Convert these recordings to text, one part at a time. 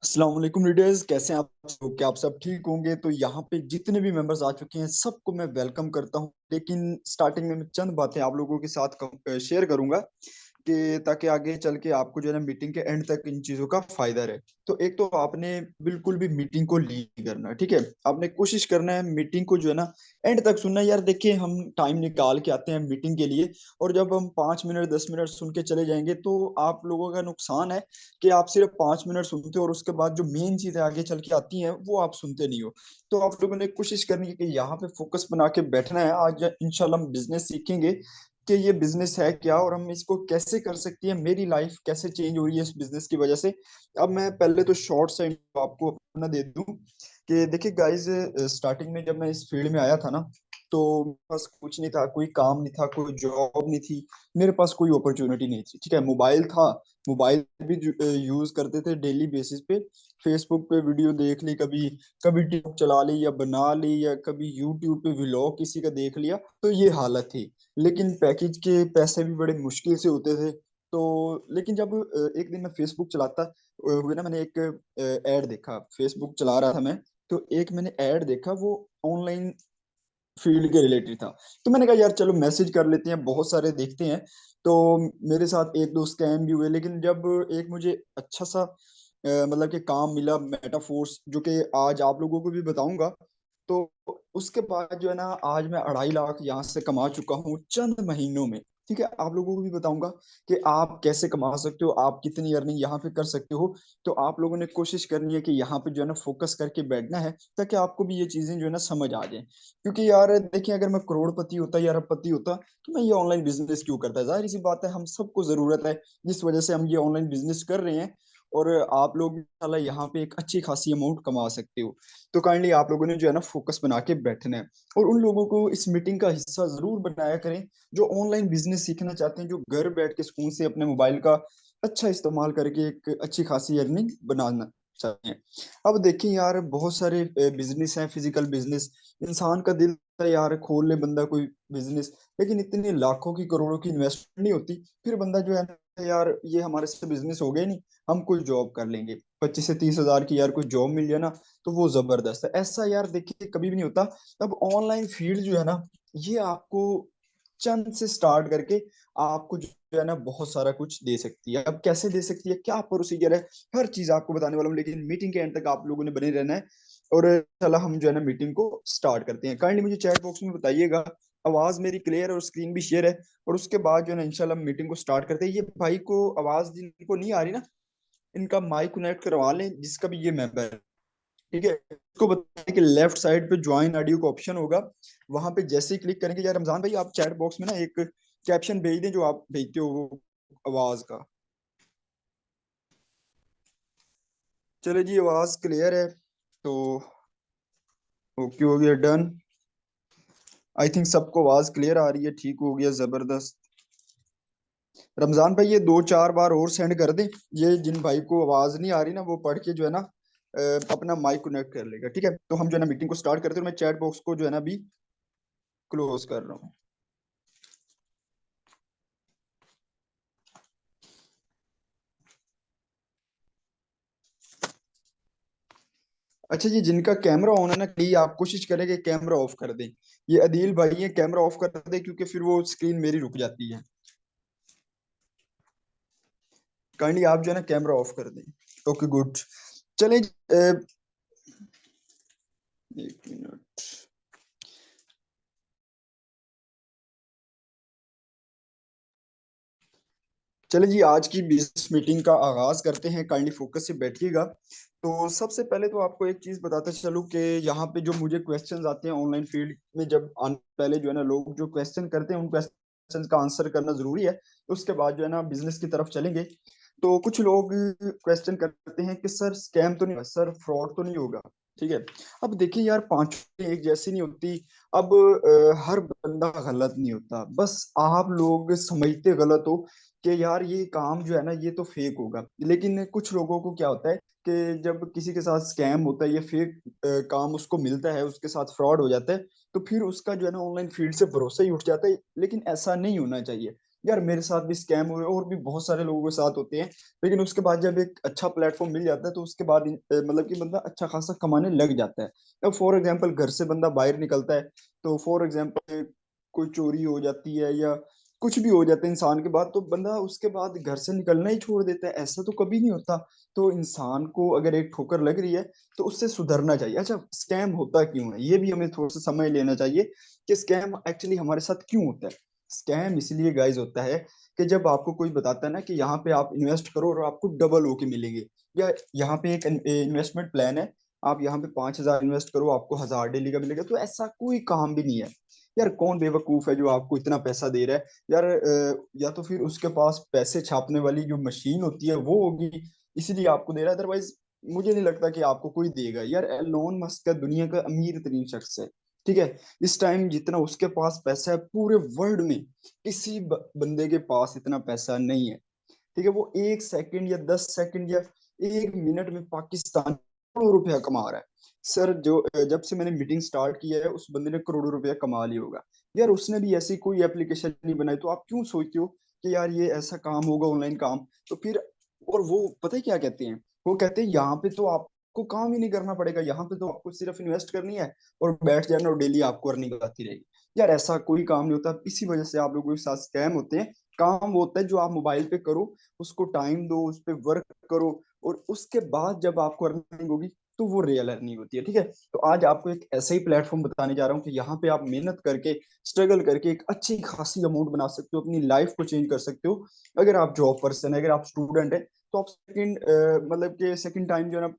अस्सलाम वालेकुम लीडर्स, कैसे हैं आप? क्या आप सब ठीक होंगे? तो यहाँ पे जितने भी मेंबर्स आ चुके हैं सबको मैं वेलकम करता हूँ। लेकिन स्टार्टिंग में मैं चंद बातें आप लोगों के साथ शेयर करूंगा कि ताकि आगे चल के आपको जो है ना मीटिंग के एंड तक इन चीजों का फायदा रहे। तो एक तो आपने बिल्कुल भी मीटिंग को लीड नहीं करना, ठीक है। आपने कोशिश करना है मीटिंग को जो है ना एंड तक सुनना है। यार देखिए, हम टाइम निकाल के आते हैं मीटिंग के लिए, और जब हम 5 मिनट 10 मिनट सुन के चले जाएंगे तो आप लोगों का नुकसान है कि आप सिर्फ 5 मिनट सुनते हो और उसके बाद जो मेन चीजें आगे चल के आती हैं वो आप सुनते नहीं हो। तो आप लोगों ने कोशिश करनी है कि यहाँ पे फोकस बना के बैठना है। आज इंशाल्लाह हम बिजनेस सीखेंगे कि ये बिजनेस है क्या और हम इसको कैसे कर सकते हैं, मेरी लाइफ कैसे चेंज हो रही है इस बिजनेस की वजह से। अब मैं पहले तो शॉर्ट सा intro आपको अपना दे दूं कि देखिए गाइस, स्टार्टिंग में जब मैं इस फील्ड में आया था ना, तो मेरे पास कुछ नहीं था, कोई काम नहीं था, कोई जॉब नहीं थी, मेरे पास कोई अपॉर्चुनिटी नहीं थी, ठीक है। मोबाइल था, मोबाइल भी यूज करते थे डेली बेसिस पे। फेसबुक पे वीडियो देख ली कभी, कभी टिकटॉक चला ली या बना ली, या कभी यूट्यूब पे व्लॉग किसी का देख लिया, तो ये हालत थी। लेकिन पैकेज के पैसे भी बड़े मुश्किल से होते थे। तो लेकिन जब एक दिन मैं फेसबुक चलाता हुए ना, मैंने एक ऐड देखा, फेसबुक चला रहा था मैं, तो एक मैंने ऐड देखा, वो ऑनलाइन फील्ड के रिलेटेड था। तो मैंने कहा यार चलो मैसेज कर लेते हैं, बहुत सारे देखते हैं। तो मेरे साथ एक दो स्कैम भी हुए, लेकिन जब एक मुझे अच्छा सा मतलब कि काम मिला, मेटाफोर्स, जो कि आज आप लोगों को भी बताऊंगा। तो उसके बाद जो है ना, आज मैं 2.5 लाख यहाँ से कमा चुका हूँ चंद महीनों में। ठीक है, आप लोगों को भी बताऊंगा कि आप कैसे कमा सकते हो, आप कितनी अर्निंग यहाँ पे कर सकते हो। तो आप लोगों ने कोशिश करनी है कि यहाँ पे जो है ना फोकस करके बैठना है, ताकि आपको भी ये चीजें जो है ना समझ आ जाए। क्योंकि यार देखिए, अगर मैं करोड़पति होता या अरबपति होता तो मैं ये ऑनलाइन बिजनेस क्यों करता? जाहिर सी बात है, हम सबको जरूरत है, जिस वजह से हम ये ऑनलाइन बिजनेस कर रहे हैं। और आप लोग इंशाल्लाह यहाँ पे एक अच्छी खासी अमाउंट कमा सकते हो। तो काइंडली आप लोगों ने जो है ना फोकस बना के बैठना है, और उन लोगों को इस मीटिंग का हिस्सा जरूर बनाया करें जो ऑनलाइन बिजनेस सीखना चाहते हैं, जो घर बैठ के सुकून से अपने मोबाइल का अच्छा इस्तेमाल करके एक अच्छी खासी अर्निंग बनाना चाहते हैं। अब देखिए यार, बहुत सारे बिजनेस हैं, फिजिकल बिजनेस। इंसान का दिल है यार खोल ले बंदा कोई बिजनेस, लेकिन इतने लाखों की करोड़ों की इन्वेस्टमेंट नहीं होती। फिर बंदा जो है ना, यार ये हमारे से बिजनेस हो गए नहीं, हम कोई जॉब कर लेंगे, 25 से 30 हजार की यार कोई जॉब मिल जाए ना, तो वो जबरदस्त है। ऐसा यार देखिए कभी भी नहीं होता। अब ऑनलाइन फील्ड जो है ना, ये आपको चंद से स्टार्ट करके आपको जो है ना बहुत सारा कुछ दे सकती है। अब कैसे दे सकती है, क्या प्रोसीजर है, हर चीज आपको बताने वाला हूँ, लेकिन मीटिंग के एंड तक आप लोगों ने बने रहना है। और चला हम जो है ना मीटिंग को स्टार्ट करते हैं। काइंडली मुझे चैट बॉक्स में बताइएगा आवाज मेरी क्लियर है और स्क्रीन भी शेयर है। और उसके बाद जो है ना इंशाल्लाह मीटिंग को स्टार्ट करते हैं। ये भाई को आवाज जिनको नहीं आ रही ना, इनका माइक कनेक्ट करवा लें, जिसका भी ये मेंबर है, ठीक है। इसको बताएं कि लेफ्ट साइड पे ज्वाइन ऑडियो का ऑप्शन होगा, वहां पे जैसे ही क्लिक करेंगे, यार रमजान भाई आप चैट बॉक्स में ना एक कैप्शन भेज दें जो आप भेजते हो वो आवाज का। चले जी, आवाज क्लियर है तो ओके हो गया, डन। आई थिंक सबको आवाज क्लियर आ रही है, ठीक हो गया, जबरदस्त। रमजान भाई ये 2 4 बार और सेंड कर दें, ये जिन भाई को आवाज नहीं आ रही ना वो पढ़ के जो है ना अपना माइक कनेक्ट कर लेगा, ठीक है। तो हम जो है ना मीटिंग को स्टार्ट करते हैं, और मैं चैट बॉक्स को जो है ना अभी क्लोज कर रहा हूँ। अच्छा जी, जिनका कैमरा ऑन है ना, प्लीज आप कोशिश करें कि कैमरा ऑफ कर दें। ये अदील भाई है, कैमरा ऑफ कर दें, क्योंकि फिर वो स्क्रीन मेरी रुक जाती है। काइंडली आप जो है ना कैमरा ऑफ कर दें। Okay good. चलें एक मिनट। चले जी, आज की बिजनेस मीटिंग का आगाज करते हैं, काइंडली फोकस से बैठिएगा। तो सबसे पहले तो आपको एक चीज बताता चलूं कि यहाँ पे जो मुझे क्वेश्चंस आते हैं ऑनलाइन फील्ड में, जब आने पहले जो है ना लोग जो क्वेश्चन करते हैं उन क्वेश्चंस का आंसर करना जरूरी है। उसके बाद जो है ना बिजनेस की तरफ चलेंगे। तो कुछ लोग क्वेश्चन करते हैं कि सर स्कैम तो नहीं होगा, सर फ्रॉड तो नहीं होगा, ठीक है। अब देखिए यार, पांचों एक जैसी नहीं होती। अब हर बंदा गलत नहीं होता, बस आप लोग समझते गलत हो कि यार ये काम जो है ना ये तो फेक होगा। लेकिन कुछ लोगों को क्या होता है कि जब किसी के साथ स्कैम होता है, ये फेक काम उसको मिलता है, उसके साथ फ्रॉड हो जाता है, तो फिर उसका जो है ना ऑनलाइन फील्ड से भरोसा ही उठ जाता है। लेकिन ऐसा नहीं होना चाहिए। यार मेरे साथ भी स्कैम हुए और भी बहुत सारे लोगों के साथ होते हैं। लेकिन उसके बाद जब एक अच्छा प्लेटफॉर्म मिल जाता है तो उसके बाद मतलब कि बंदा अच्छा खासा कमाने लग जाता है। अब फॉर एग्जाम्पल घर से बंदा बाहर निकलता है तो फॉर एग्जाम्पल कोई चोरी हो जाती है या कुछ भी हो जाता है इंसान के बाद, तो बंदा उसके बाद घर से निकलना ही छोड़ देता है। ऐसा तो कभी नहीं होता। तो इंसान को अगर एक ठोकर लग रही है तो उससे सुधरना चाहिए। अच्छा, स्कैम होता क्यों है ये भी हमें थोड़ा सा समय लेना चाहिए कि स्कैम एक्चुअली हमारे साथ क्यों होता है। स्कैम इसलिए गाइज होता है कि जब आपको कोई बताता है ना कि यहाँ पे आप इन्वेस्ट करो और आपको डबल होके मिलेंगे, या यहाँ पे एक इन्वेस्टमेंट प्लान है, आप यहाँ पे 5,000 इन्वेस्ट करो आपको 1,000 डेली का मिलेगा, तो ऐसा कोई काम भी नहीं है। यार कौन बेवकूफ है जो आपको इतना पैसा दे रहा है यार? या तो फिर उसके पास पैसे छापने वाली जो मशीन होती है वो होगी, इसलिए आपको दे रहा है। अदरवाइज मुझे नहीं लगता कि आपको कोई देगा। यार एलोन मस्क का दुनिया का अमीर तरीन शख्स है, ठीक है? इस टाइम जितना उसके पास पैसा है पूरे वर्ल्ड में किसी बंदे के पास इतना पैसा नहीं है, ठीक है? वो 1 सेकंड या 10 सेकंड या 1 मिनट में पाकिस्तान करोड़ों रुपया कमा रहा है। सर जो जब से मैंने मीटिंग स्टार्ट किया है उस बंदे ने करोड़ों रुपया कमा लिया होगा। यार उसने भी ऐसी कोई एप्लीकेशन नहीं बनाई, तो आप क्यों सोचते हो कि यार ये ऐसा काम होगा ऑनलाइन काम? तो फिर और वो पता है क्या कहते हैं? वो कहते हैं यहाँ पे तो आपको काम ही नहीं करना पड़ेगा, यहाँ पे तो आपको सिर्फ इन्वेस्ट करनी है और बैठ जाना और डेली आपको अर्निंग आती रहेगी। यार ऐसा कोई काम नहीं होता, इसी वजह से आप लोगों के साथ स्कैम होते हैं। काम वो होता है जो आप मोबाइल पे करो, उसको टाइम दो, उस पर वर्क करो, और उसके बाद जब आपको अर्निंग होगी तो वो रियल अर्निंग होती है, ठीक है? तो आज आपको एक ऐसा ही प्लेटफॉर्म बताने जा रहा हूँ कि यहाँ पे आप मेहनत करके स्ट्रगल करके एक अच्छी खासी अमाउंट बना सकते हो, अपनी लाइफ को चेंज कर सकते हो। अगर आप जॉब पर्सन है, अगर आप स्टूडेंट है, तो आप सेकंड मतलब कि सेकंड टाइम जो है ना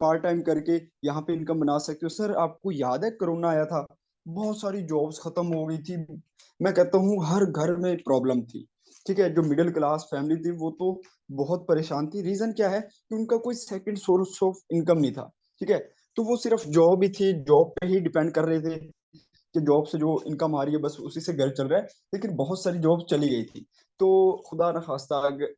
पार्ट टाइम करके यहाँ पे इनकम बना सकते हो। सर आपको याद है कोरोना आया था, बहुत सारी जॉब्स खत्म हो गई थी। मैं कहता हूँ हर घर में प्रॉब्लम थी, ठीक है? जो मिडिल क्लास फैमिली थी वो तो बहुत परेशान थी। रीजन क्या है कि उनका कोई सेकंड सोर्स ऑफ इनकम नहीं था, ठीक है? तो वो सिर्फ जॉब ही थी, जॉब पे ही डिपेंड कर रहे थे कि जॉब से जो इनकम आ रही है बस उसी से घर चल रहा है। लेकिन बहुत सारी जॉब चली गई थी। तो खुदा न खास्ता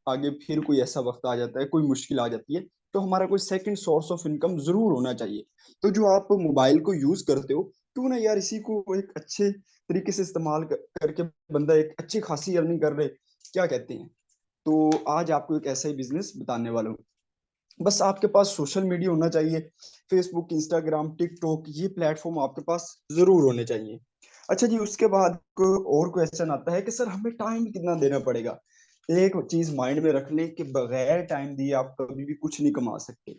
आगे फिर कोई ऐसा वक्त आ जाता है, कोई मुश्किल आ जाती है, तो हमारा कोई सेकंड सोर्स ऑफ इनकम जरूर होना चाहिए। तो जो आप मोबाइल को यूज करते हो, क्यों ना यार इसी को एक अच्छे तरीके से इस्तेमाल करके बंदा एक अच्छी खासी अर्निंग कर ले। क्या कहते हैं? तो आज आपको एक ऐसा ही बिजनेस बताने वाला हूँ। बस आपके पास सोशल मीडिया होना चाहिए, फेसबुक, इंस्टाग्राम, टिकटॉक, ये प्लेटफॉर्म आपके पास जरूर होने चाहिए। अच्छा जी, उसके बाद और क्वेश्चन आता है कि सर हमें टाइम कितना देना पड़ेगा? एक चीज माइंड में रख लें कि बगैर टाइम दिए आप कभी भी कुछ नहीं कमा सकते,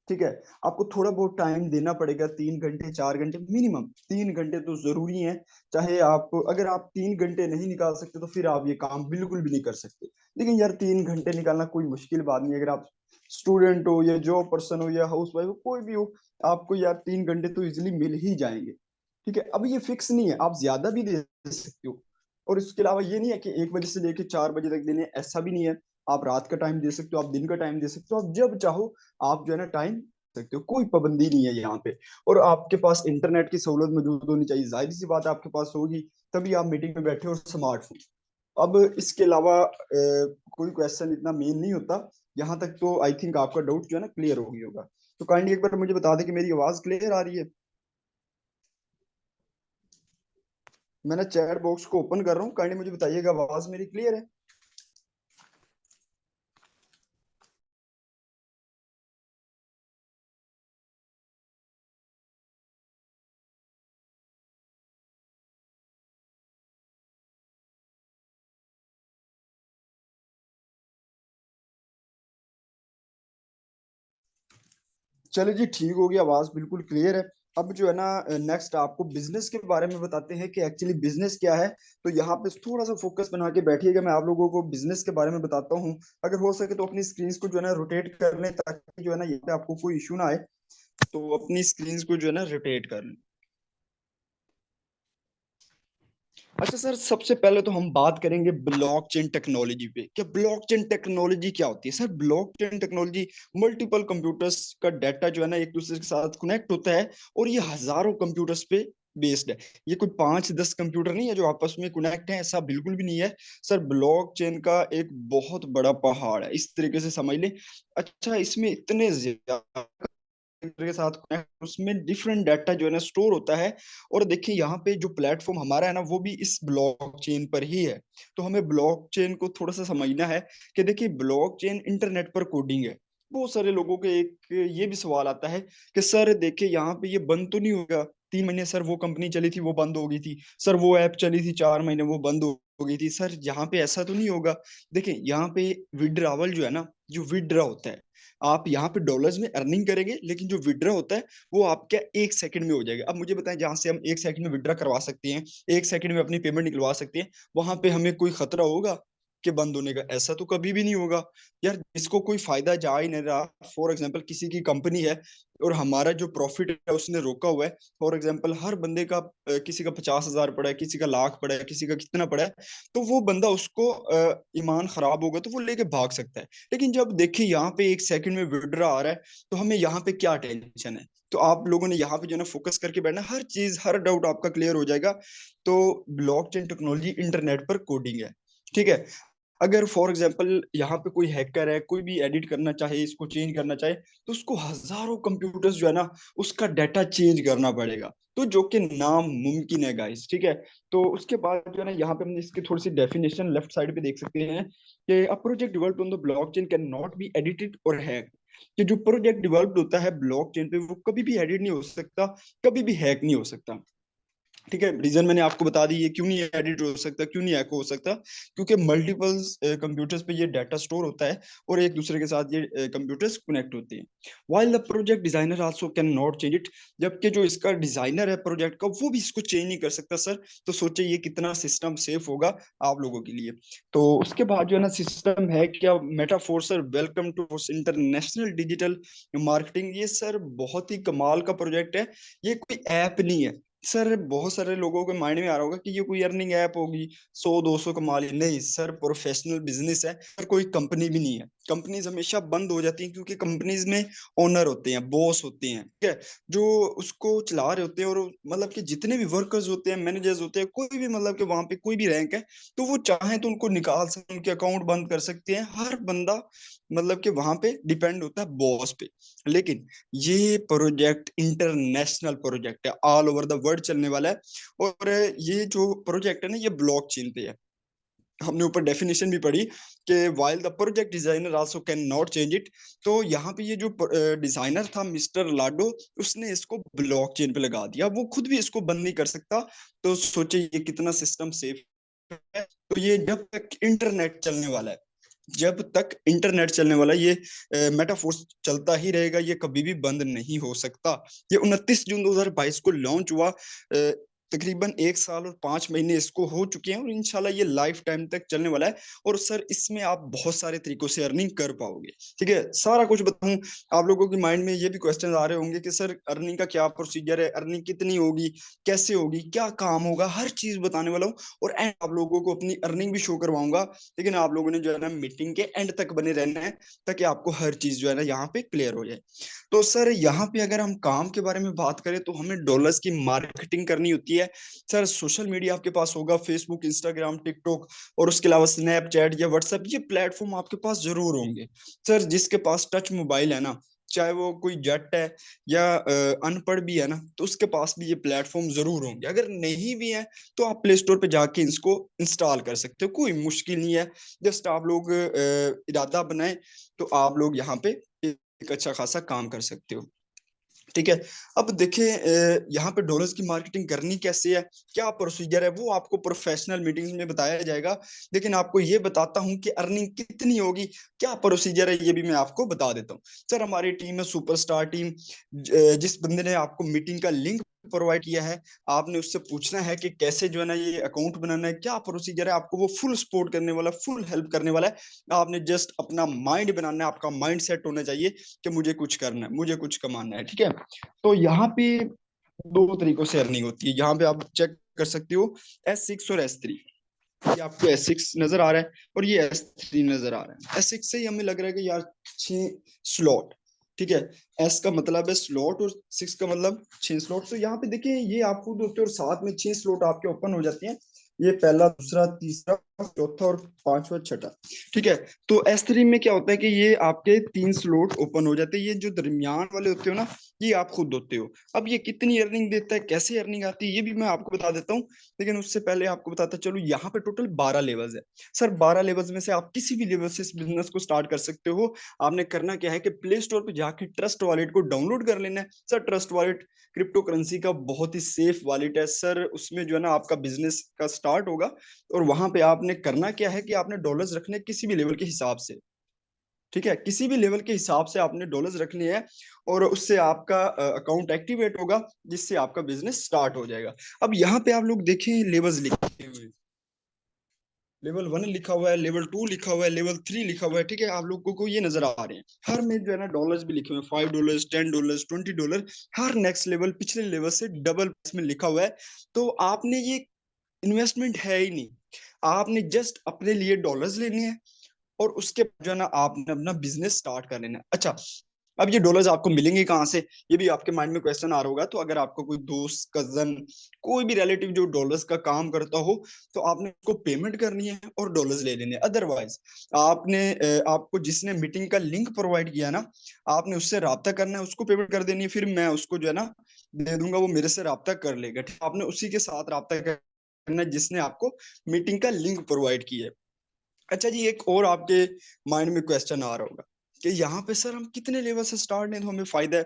ठीक है? आपको थोड़ा बहुत टाइम देना पड़ेगा, 3 घंटे 4 घंटे मिनिमम, 3 घंटे तो जरूरी है। चाहे आप अगर आप 3 घंटे नहीं निकाल सकते तो फिर आप ये काम बिल्कुल भी नहीं कर सकते। लेकिन यार 3 घंटे निकालना कोई मुश्किल बात नहीं है। अगर आप स्टूडेंट हो या जॉब पर्सन हो या हाउस वाइफ हो, कोई भी हो, आपको यार 3 घंटे तो इजिली मिल ही जाएंगे, ठीक है? अब ये फिक्स नहीं है, आप ज्यादा भी दे सकते हो। और इसके अलावा ये नहीं है कि 1 बजे से लेकर 4 बजे तक देने, ऐसा भी नहीं है। आप रात का टाइम दे सकते हो, आप दिन का टाइम दे सकते हो, आप जब चाहो आप जो है ना टाइम दे सकते हो, कोई पाबंदी नहीं है यहाँ पे। और आपके पास इंटरनेट की सहूलत मौजूद होनी चाहिए, जाहिर सी बात है आपके पास होगी तभी आप मीटिंग में बैठे हो, स्मार्टफोन। अब इसके अलावा कोई क्वेश्चन इतना मेन नहीं होता। यहाँ तक तो आई थिंक आपका डाउट जो है ना क्लियर हो गया होगा। तो काइंडली एक बार मुझे बता दें कि मेरी आवाज क्लियर आ रही है। मैंने चैट बॉक्स को ओपन कर रहा हूँ, काइंडली मुझे बताइएगा आवाज मेरी क्लियर है। चलो जी, ठीक हो गया, आवाज बिल्कुल क्लियर है। अब जो है ना नेक्स्ट आपको बिजनेस के बारे में बताते हैं कि एक्चुअली बिजनेस क्या है। तो यहाँ पे थोड़ा सा फोकस बना के बैठिएगा, मैं आप लोगों को बिजनेस के बारे में बताता हूँ। अगर हो सके तो अपनी स्क्रीन को जो है ना रोटेट कर लें ताकि जो है ना यहाँ पे आपको कोई इशू ना आए। तो अपनी स्क्रीन को जो है ना रोटेट कर लें। अच्छा सर, सबसे पहले तो हम बात करेंगे ब्लॉकचेन टेक्नोलॉजी पे। क्या ब्लॉकचेन टेक्नोलॉजी क्या होती है? Sir blockchain technology multiple computers का डाटा जो है ना एक दूसरे के साथ कनेक्ट होता है, और ये हजारों कंप्यूटर्स पे बेस्ड है। ये कोई 5-10 कंप्यूटर नहीं है जो आपस में कनेक्ट है, ऐसा बिल्कुल भी नहीं है। सर ब्लॉकचेन का एक बहुत बड़ा पहाड़ है, इस तरीके से समझ लें। अच्छा, इसमें इतने ज्यादा के साथ connect, उसमें डिफरेंट डाटा जो है ना स्टोर होता है। और देखिए यहाँ पे जो प्लेटफॉर्म हमारा है ना वो भी इस ब्लॉकचेन पर ही है। तो हमें ब्लॉकचेन को थोड़ा सा समझना है कि देखिए ब्लॉकचेन इंटरनेट पर कोडिंग है। बहुत सारे लोगों के एक ये भी सवाल आता है कि सर देखिए यहाँ पे ये बंद तो नहीं होगा, 3 महीने सर वो कंपनी चली थी वो बंद हो गई थी, सर वो ऐप चली थी 4 महीने वो बंद हो गई थी, सर यहाँ पे ऐसा तो नहीं होगा। देखिए यहाँ पे विड्रावल जो है ना, जो विड्रा होता है, आप यहाँ पे डॉलर्स में अर्निंग करेंगे, लेकिन जो विड्रा होता है वो आपका 1 सेकंड में हो जाएगा। अब मुझे बताएं, जहां से हम 1 सेकंड में विड्रा करवा सकते हैं, 1 सेकंड में अपनी पेमेंट निकलवा सकते हैं, वहां पे हमें कोई खतरा होगा कि बंद होने का? ऐसा तो कभी भी नहीं होगा यार। जिसको कोई फायदा जा ही नहीं रहा, फॉर एग्जाम्पल किसी की कंपनी है और हमारा जो प्रॉफिट है उसने रोका हुआ है, फॉर एग्जाम्पल हर बंदे का किसी का 50,000 पड़ा है, किसी का लाख पड़ा है, किसी का कितना पड़ा है, तो वो बंदा उसको ईमान खराब होगा तो वो लेके भाग सकता है। लेकिन जब देखिए यहाँ पे 1 सेकंड में विड्रा आ रहा है, तो हमें यहाँ पे क्या टेंशन है? तो आप लोगों ने यहाँ पे जो है ना फोकस करके बैठना, हर चीज हर डाउट आपका क्लियर हो जाएगा। तो ब्लॉकचेन टेक्नोलॉजी इंटरनेट पर कोडिंग है, ठीक है। अगर फॉर एग्जाम्पल यहाँ पे कोई हैकर है, कोई भी एडिट करना चाहे, इसको चेंज करना चाहे, तो उसको हजारों कंप्यूटर्स जो है ना उसका डाटा चेंज करना पड़ेगा, तो जो कि नामुमकिन है गाइस, ठीक है। तो उसके बाद जो है ना यहाँ पे हम इसकी थोड़ी सी डेफिनेशन लेफ्ट साइड पे देख सकते हैं कि a project developed on the blockchain can not be edited और हैक। कि जो प्रोजेक्ट डेवलप्ड होता है ब्लॉकचेन पे वो कभी भी एडिट नहीं हो सकता, कभी भी हैक नहीं हो सकता, ठीक है। रीजन मैंने आपको बता दी है, क्यों नहीं एडिट हो सकता, क्यों नहीं एको हो सकता, क्योंकि मल्टीपल कंप्यूटर्स पे ये डाटा स्टोर होता है और एक दूसरे के साथ ये कंप्यूटर्स कनेक्ट होते हैं। While the project designer also can not change it. जबकि जो इसका डिजाइनर है प्रोजेक्ट का वो भी इसको चेंज नहीं कर सकता सर। तो सोचिए ये कितना सिस्टम सेफ होगा आप लोगों के लिए। तो उसके बाद जो है ना सिस्टम है क्या, metaphor sir, welcome to international digital marketing. ये सर बहुत ही कमाल का प्रोजेक्ट है, ये कोई ऐप नहीं है सर। बहुत सारे लोगों के माइंड में आ रहा होगा कि ये कोई अर्निंग ऐप होगी, 100-200 कमा ली। नहीं सर, प्रोफेशनल बिजनेस है सर, कोई कंपनी भी नहीं है। कंपनीज हमेशा बंद हो जाती हैं क्योंकि कंपनीज में ओनर होते हैं, बॉस होते हैं, ठीक है, जो उसको चला रहे होते हैं। और मतलब कि जितने भी वर्कर्स होते हैं, मैनेजर्स होते हैं, कोई भी मतलब कि वहां पे कोई भी रैंक है, तो वो चाहे तो उनको निकाल सकते हैं, उनके अकाउंट बंद कर सकते हैं। हर बंदा मतलब कि वहां पे डिपेंड होता है बॉस पे। लेकिन ये प्रोजेक्ट इंटरनेशनल प्रोजेक्ट है, ऑल ओवर द वर्ल्ड चलने वाला है। और ये जो प्रोजेक्ट है ना ये ब्लॉकचेन पे है। हमने ऊपर डेफिनेशन भी पढ़ी कि while the project designer also can not change it. तो यहाँ पे ये जो डिजाइनर था मिस्टर लाडो, उसने इसको ब्लॉकचेन पे लगा दिया, वो खुद भी इसको बंद नहीं कर सकता। तो सोचिए ये कितना सिस्टम सेफ है। तो ये जब तक इंटरनेट चलने वाला है, जब तक इंटरनेट चलने वाला है, ये मेटाफोर्स चलता ही रहेगा, ये कभी भी बंद नहीं हो सकता। ये 29 जून 2022 को लॉन्च हुआ। तकरीबन 1 साल और 5 महीने इसको हो चुके हैं और इंशाल्लाह ये लाइफ टाइम तक चलने वाला है। और सर इसमें आप बहुत सारे तरीकों से अर्निंग कर पाओगे, ठीक है। सारा कुछ बताऊं, आप लोगों के माइंड में ये भी क्वेश्चन आ रहे होंगे कि सर अर्निंग का क्या प्रोसीजर है, अर्निंग कितनी होगी, कैसे होगी, क्या काम होगा, हर चीज बताने वाला हूँ। और एंड आप लोगों को अपनी अर्निंग भी शो करवाऊंगा। लेकिन आप लोगों ने जो है ना मीटिंग के एंड तक बने रहना है, ताकि आपको हर चीज जो है ना यहाँ पे क्लियर हो जाए। तो सर यहाँ पे अगर हम काम के बारे में बात करें तो हमें डॉलर्स की मार्केटिंग करनी होती है। सर सोशल मीडिया आपके पास होगा, फेसबुक, इंस्टाग्राम, टिकटॉक, और उसके अलावा स्नैपचैट या व्हाट्सएप, ये प्लेटफॉर्म आपके पास जरूर होंगे। सर जिसके पास टच मोबाइल है ना, चाहे वो कोई जट है या अनपढ़ भी है ना, तो उसके पास भी ये प्लेटफॉर्म जरूर होंगे। अगर नहीं भी है तो आप प्ले स्टोर पे जाके इसको इंस्टॉल कर सकते हो, कोई मुश्किल नहीं है। जस्ट आप लोग इरादा बनाए तो आप लोग यहाँ पे एक अच्छा खासा काम कर सकते हो, ठीक है। अब देखिए यहाँ पे डॉलर्स की मार्केटिंग करनी कैसे है, क्या प्रोसीजर है, वो आपको प्रोफेशनल मीटिंग्स में बताया जाएगा। लेकिन आपको ये बताता हूँ कि अर्निंग कितनी होगी, क्या प्रोसीजर है, ये भी मैं आपको बता देता हूँ। सर हमारी टीम है सुपरस्टार टीम। जिस बंदे ने आपको मीटिंग का लिंक प्रोवाइड किया है, आपने उससे पूछना है कि कैसे जो है ना ये अकाउंट बनाना है, क्या प्रोसीजर है, आपको वो फुल सपोर्ट करने वाला, फुल हेल्प करने वाला है। आपने जस्ट अपना माइंड बनाना है, आपका माइंड सेट होना चाहिए कि मुझे कुछ करना है, मुझे कुछ कमाना है, ठीक है। तो यहाँ पे 2 तरीकों से अर्निंग होती है, यहाँ पे आप चेक कर सकते हो, S6 और S3। ये आपको S6 नजर आ रहा है और ये S3 नजर आ रहा है। S6 से ही हमें लग रहा है कि यार 6 स्लॉट, ठीक है। S का मतलब है स्लॉट और 6 का मतलब 6 स्लॉट। तो यहाँ पे देखिए ये आप खुद होते हैं और साथ में 6 स्लॉट आपके ओपन हो जाते हैं। ये पहला, दूसरा, तीसरा, चौथा और पांचवा, छठा। ठीक है। तो S3 में क्या होता है कि ये आपके 3 स्लॉट ओपन हो जाते हैं। ये जो दरमियान वाले होते हो ना, ये आप खुद होते हो। अब ये कितनी अर्निंग देता है, कैसे अर्निंग आती है, ये भी मैं आपको बता देता हूँ। लेकिन उससे पहले आपको बताता चलो, यहाँ पे टोटल 12 लेवल्स है। सर 12 लेवल्स में से आप किसी भी लेवल से इस बिजनेस को स्टार्ट कर सकते हो। आपने करना क्या है कि प्ले स्टोर पे जाके ट्रस्ट वॉलेट को डाउनलोड कर लेना है। Sir trust wallet crypto currency का बहुत ही सेफ वॉलेट है सर। उसमें जो है ना आपका बिजनेस का स्टार्ट होगा। और वहां पे आपने करना क्या है कि आपने डॉलर्स रखने किसी भी लेवल के हिसाब से। ठीक है, किसी भी लेवल के हिसाब से आपने डॉलर्स रखने हैं। और उससे आपका अकाउंट एक्टिवेट होगा, जिससे आपका बिजनेस स्टार्ट हो जाएगा। अब यहाँ पे आप लोग देखें, लेवल्स लिखे हुए हैं। लेवल 1 लिखा हुआ है, लेवल 2 लिखा हुआ है, लेवल 3 लिखा हुआ है। ठीक है, आप लोगों को ये नजर आ रहे हैं। हर में जो है ना डॉलर्स भी लिखे हुए हैं, $5, $10, $20। हर नेक्स्ट लेवल पिछले लेवल से डबल में लिखा हुआ है। तो आपने ये इन्वेस्टमेंट है ही नहीं। आपने जस्ट अपने लिए डॉलर्स लेने हैं। और उसके बाद जो है ना आपने अपना बिजनेस स्टार्ट कर लेना है। अच्छा, अब ये डॉलर्स आपको मिलेंगे कहाँ से, ये भी आपके माइंड में क्वेश्चन आ रहा होगा। तो अगर आपको कोई दोस्त, कजन, कोई भी रिलेटिव जो डॉलर्स का काम करता हो, तो आपने उसको पेमेंट करनी है और डॉलर्स ले लेने हैं। अदरवाइज आपको जिसने मीटिंग का लिंक प्रोवाइड किया ना, आपने उससे राब्ता करना है, उसको पेमेंट कर देनी है। फिर मैं उसको जो है ना दे दूंगा, वो मेरे से राब्ता कर लेगा। ठीक, आपने उसी के साथ राब्ता करना है जिसने आपको मीटिंग का लिंक प्रोवाइड किया है। अच्छा जी, एक और आपके माइंड में क्वेश्चन आ रहा होगा कि यहाँ पे सर हम कितने लेवल से स्टार्ट नहीं तो हमें फायदा है।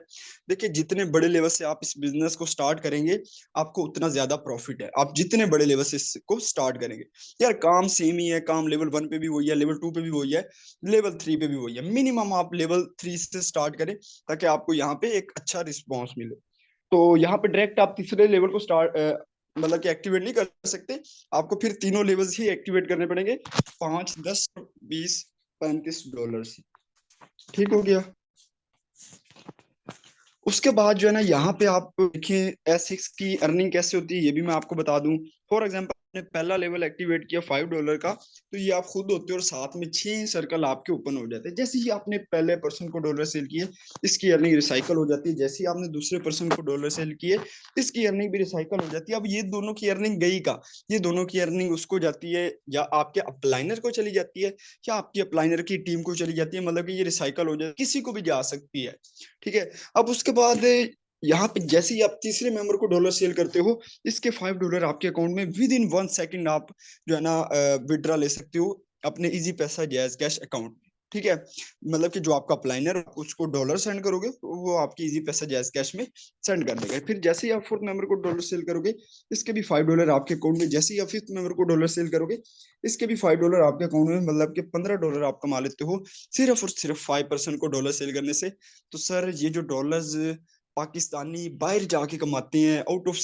देखिए, जितने बड़े लेवल से आप इस बिजनेस को स्टार्ट करेंगे, आपको उतना ज्यादा प्रॉफिट है। आप जितने बड़े लेवल से इसको स्टार्ट करेंगे, यार काम सेम ही है। काम लेवल 1 पे भी वही है, लेवल 2 पे भी वही है, लेवल 3 पे भी वही है। मिनिमम आप लेवल 3 से स्टार्ट करें, ताकि आपको यहाँ पे एक अच्छा रिस्पॉन्स मिले। तो यहाँ पे डायरेक्ट आप तीसरे लेवल को स्टार्ट मतलब कि एक्टिवेट नहीं कर सकते। आपको फिर तीनों लेवल्स ही एक्टिवेट करने पड़ेंगे, 5, 10, 20, $35 से। ठीक हो गया। उसके बाद जो है ना यहाँ पे आप देखिए, S6 की अर्निंग कैसे होती है, ये भी मैं आपको बता दूं। फॉर एग्जांपल, आपने पहला लेवल एक्टिवेट किया $5 का, तो ये आप खुद होते हो और साथ में 6 सर्कल आपके ओपन हो जाते हैं। जैसे ही आपने पहले पर्सन को डॉलर सेल किए, इसकी अर्निंग रिसाइकल हो जाती है। जैसे ही आपने दूसरे पर्सन को डॉलर सेल किए, इसकी अर्निंग भी रिसाइकल हो जाती है। अब ये दोनों की अर्निंग गई का, ये दोनों की अर्निंग उसको जाती है, या आपके अपलाइनर को चली जाती है, या आपकी अपलाइनर की टीम को चली जाती है। मतलब कि ये रिसाइकल हो जाती है, किसी को भी जा सकती है। ठीक है। अब उसके बाद यहाँ पे जैसे ही आप तीसरे मेंबर को डॉलर सेल करते हो, इसके $5 आपके अकाउंट में विद इन 1 सेकेंड आप जो है ना विड्रा ले सकते हो अपने इजी पैसा जैज कैश अकाउंट में। ठीक है, मतलब कि जो आपका अप्लाइनर, उसको डॉलर सेंड करोगे, तो वो आपकी इजी पैसा जैज कैश में सेंड कर देगा। फिर जैसे ही आप फोर्थ मेंबर को डॉलर सेल करोगे, इसके भी $5 आपके अकाउंट में। जैसे ही आप फिफ्थ मेंबर को डॉलर सेल करोगे, इसके भी $5 आपके अकाउंट में। मतलब कि $15 आप कमा लेते हो सिर्फ और सिर्फ 5% को डॉलर सेल करने से। तो सर ये जो डॉलर्स पाकिस्तानी बाहर जाके कमाते हैं, आउट ऑफ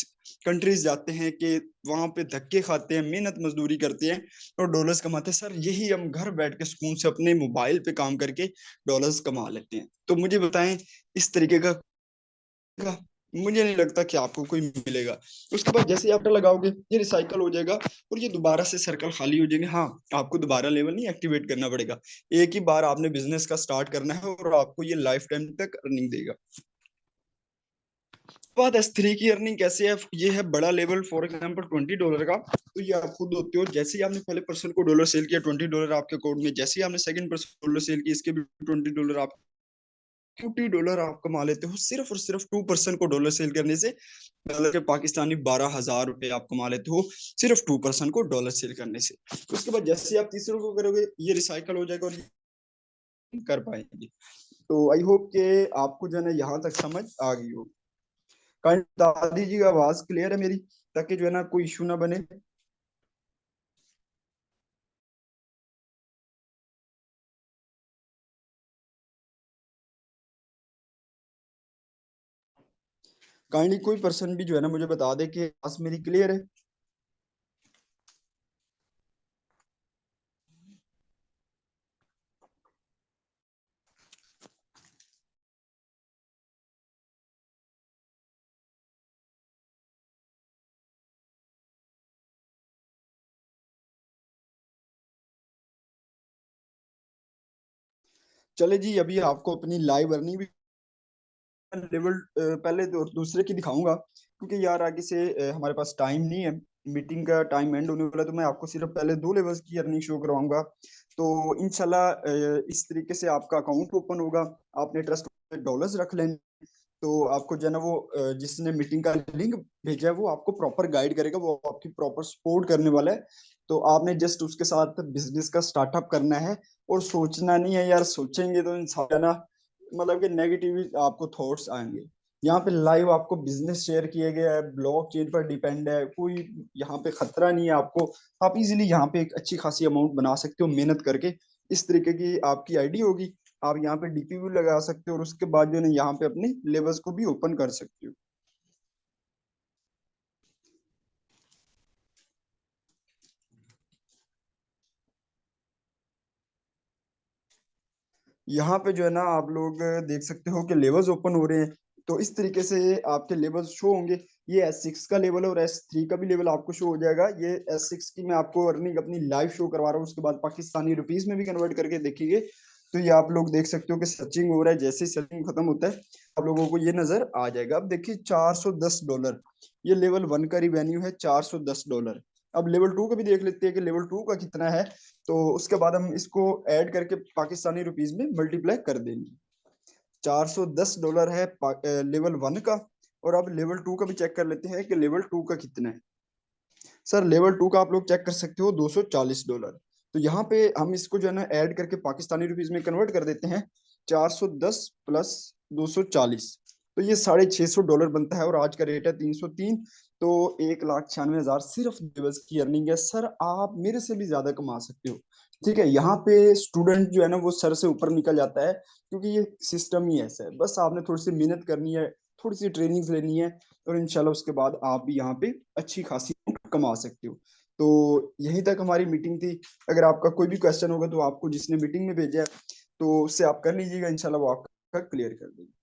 कंट्रीज जाते हैं, कि वहां पे धक्के खाते हैं, मेहनत मजदूरी करते हैं और डॉलर्स कमाते हैं, सर यही हम घर बैठ के सुकून से अपने मोबाइल पे काम करके डॉलर्स कमा लेते हैं। तो मुझे बताएं, इस तरीके का मुझे नहीं लगता कि आपको कोई मिलेगा। उसके बाद जैसे ही आप लगाओगे, ये रिसाइकल हो जाएगा और ये दोबारा से सर्कल खाली हो जाएंगे। हाँ, आपको दोबारा लेवल नहीं एक्टिवेट करना पड़ेगा। एक ही बार आपने बिजनेस का स्टार्ट करना है और आपको ये लाइफ टाइम तक अर्निंग देगा। बात S3 की अर्निंग कैसे है, ये है बड़ा लेवल। फॉर एग्जांपल $20 का, तो ये आप खुद होते हो। जैसे ही आपने पहले पर्सन को डॉलर सेल किया, $20 आपके अकाउंट में। जैसे ही आपने सेकंड पर्सन डॉलर सेल किया, इसके भी $20 आप $50 आप कमा लेते हो सिर्फ और सिर्फ 2% को डॉलर सेल करने से। मतलब कि पाकिस्तानी ₹12,000 आप कमा लेते हो सिर्फ 2% को डॉलर सेल करने से। उसके बाद जैसे ही आप तीसरे को करोगे, ये रिसाइकल हो जाएगा और ये कर पाएंगे। तो आई होप कि आपको जो है ना यहाँ तक समझ आ गई हो। काइंड बता दीजिएगा, आवाज क्लियर है मेरी, ताकि जो है ना कोई इशू ना बने। काइंडली कोई पर्सन भी जो है ना मुझे बता दे कि आवाज मेरी क्लियर है। चले जी, अभी आपको अपनी लाइव अर्निंग भी लेवल पहले तो दूसरे की दिखाऊंगा, क्योंकि यार आगे से हमारे पास टाइम नहीं है। मीटिंग का टाइम एंड होने वाला है, तो मैं आपको सिर्फ पहले 2 लेवल्स की अर्निंग शो करवाऊंगा। तो इंशाल्लाह इस तरीके से आपका अकाउंट ओपन होगा। आपने ट्रस्ट डॉलर्स रख लेने। तो आपको जो है ना वो जिसने मीटिंग का लिंक भेजा है वो आपको प्रॉपर गाइड करेगा, वो आपकी प्रॉपर सपोर्ट करने वाला है। तो आपने जस्ट उसके साथ बिजनेस का स्टार्टअप करना है, और सोचना नहीं है यार, सोचेंगे तो इंसान है ना, मतलब कि नेगेटिव आपको थॉट्स आएंगे। यहाँ पे लाइव आपको बिजनेस शेयर किया गया है, ब्लॉक चेन पर डिपेंड है, कोई यहाँ पे खतरा नहीं है आपको। आप इजीली यहाँ पे एक अच्छी खासी अमाउंट बना सकते हो मेहनत करके। इस तरीके की आपकी आईडी होगी, आप यहाँ पे डीपी भी लगा सकते हो, और उसके बाद जो है ना यहाँ पे अपने लेवल्स को भी ओपन कर सकते हो। यहाँ पे जो है ना आप लोग देख सकते हो कि लेवल्स ओपन हो रहे हैं। तो इस तरीके से आपके लेवल्स शो होंगे। ये S6 का लेवल और S3 का भी लेवल आपको शो हो जाएगा। ये S6 की मैं आपको अर्निंग अपनी लाइव शो करवा रहा हूँ, उसके बाद पाकिस्तानी रुपीस में भी कन्वर्ट करके देखिए। तो ये आप लोग देख सकते हो कि सर्चिंग हो रहा है, जैसे ही सर्चिंग खत्म होता है आप लोगों को ये नजर आ जाएगा। अब देखिए $410, ये लेवल 1 का रिवेन्यू है, $410। अब लेवल 2 का भी देख लेते हैं कि लेवल 2 का कितना है। तो उसके बाद हम इसको ऐड करके पाकिस्तानी रुपीस में मल्टीप्लाई कर देंगे। $410 है लेवल 1 का। और अब लेवल 2 का भी चेक कर लेते हैं कि लेवल 2 का कितना है। सर लेवल 2 का आप लोग चेक कर सकते हो, $240। तो यहाँ पे हम इसको जो है ना ऐड करके पाकिस्तानी रुपीस में कन्वर्ट कर देते हैं। 410 प्लस 240, तो ये $650 बनता है, और आज का रेट है 303। तो 1,96,000 सिर्फ दिवस की अर्निंग है सर। आप मेरे से भी ज्यादा कमा सकते हो। ठीक है, यहाँ पे स्टूडेंट जो है ना वो सर से ऊपर निकल जाता है, क्योंकि ये सिस्टम ही ऐसा है। बस आपने थोड़ी सी मेहनत करनी है, थोड़ी सी ट्रेनिंग्स लेनी है, और इंशाल्लाह उसके बाद आप भी यहाँ पे अच्छी खासी कमा सकते हो। तो यहीं तक हमारी मीटिंग थी। अगर आपका कोई भी क्वेश्चन होगा तो आपको जिसने मीटिंग में भेजा है तो उससे आप कर लीजिएगा, इंशाल्लाह वो आपका क्लियर कर देंगे।